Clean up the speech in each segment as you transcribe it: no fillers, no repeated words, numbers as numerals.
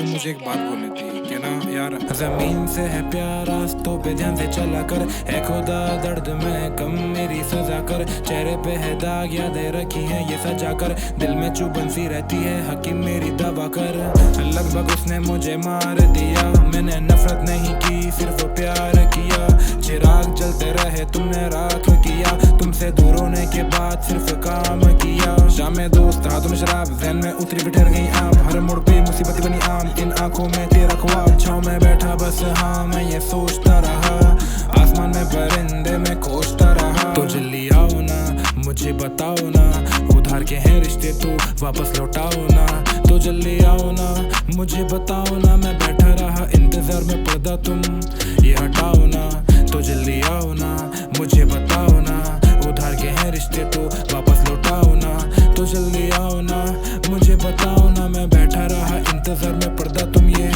वैसे मुझे एक बात बोलनी थी कि ना यार, जमीन से है प्यार रास्तों पे ध्यान से चला कर, है खुदा दर्द में कम मेरी सजा कर, चेहरे पे है दाग यादें रखी है ये सजा कर, दिल में चुभन सी रहती है हकीम मेरी दवा कर। लगभग उसने मुझे मार दिया, मैंने नफरत नहीं की सिर्फ प्यार किया, चिराग जलते रहे तुमने राख किया, तुमसे दूर होने के बाद सिर्फ काम किया। शाम में दोस्त था तुम शराब जहन में उतरी बिठर गई आप, हर मोड़ पे मुसीबत बनी आम, इन आंखों में तेरा ख्वाब, छाँव में बैठा बस हाँ मैं ये सोचता रहा, आसमान में परिंदे में खोजता रहा। तो जल्दी आओ ना मुझे बताओ ना, उधार के हैं रिश्ते तो वापस लौटाओ ना, तो जल्दी आओ ना मुझे बताओ ना, मैं बैठा रहा इंतजार में पर्दा तुम ये हटाओ ना, तो जल्दी आओ ना मुझे बताओ ना, उधार के हैं रिश्ते तो वापस लौटाओ ना, तो जल्दी आओ ना मुझे बताओ ना, मैं बैठा रहा इंतजार में पर्दा तुम ये।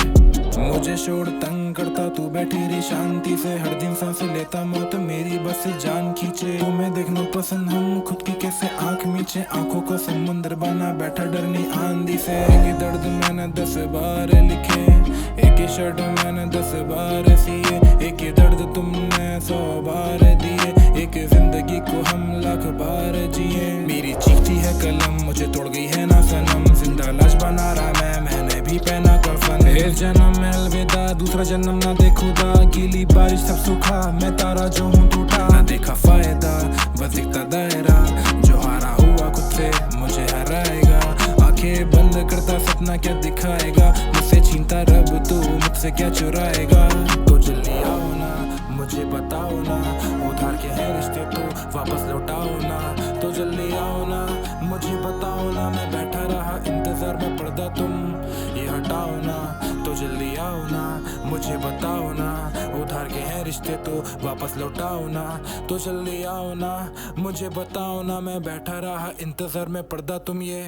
मुझे शोर तंग करता तू बैठी रही शांति से, हर दिन सांस लेता मौत मेरी बस जान खींचे, तुम्हें देखना पसंद हम खुद की कैसे आंख मीचे, आंखों का समुंदर बना बैठा डरनी आंधी से। एक ही दर्द मैंने 10 बार लिखे, एक ही शर्ट मैंने 10 बार सिए, एक ही दर्द तुमने 100 बार दिए, एक जिंदगी को हम लाख बार जिए। मेरी चीखती है कलम मुझे तोड़ गई है ना सनम, जिंदा लाश बना रहा मैंने भी पहना कफन, एक जन्म में अलविदा दूसरा जन्म ना देखूदा, गीली बारिश सब सूखा मैं तारा जो हूँ टूटा, ना देखा फायदा बस दिखता दायरा, जो हारा हुआ खुद से मुझे हराएगा, आंखें बंद करता सपना क्या दिखाएगा, मुझसे छीनता रब तू मुझसे क्या चुराएगा। तो जल्दी आओ ना मुझे बताओ ना, उधार के हैं रिश्ते तो वापस लौटाओ ना, तो जल्दी आओ ना मुझे बताओ ना, मैं बैठा रहा इंतजार में पर्दा तुम ये हटाओ ना, तो जल्दी आओ ना मुझे बताओ ना, उधार के हैं रिश्ते तो वापस लौटाओ ना, तो जल्दी आओ ना मुझे बताओ ना, मैं बैठा रहा इंतजार में पर्दा तुम ये।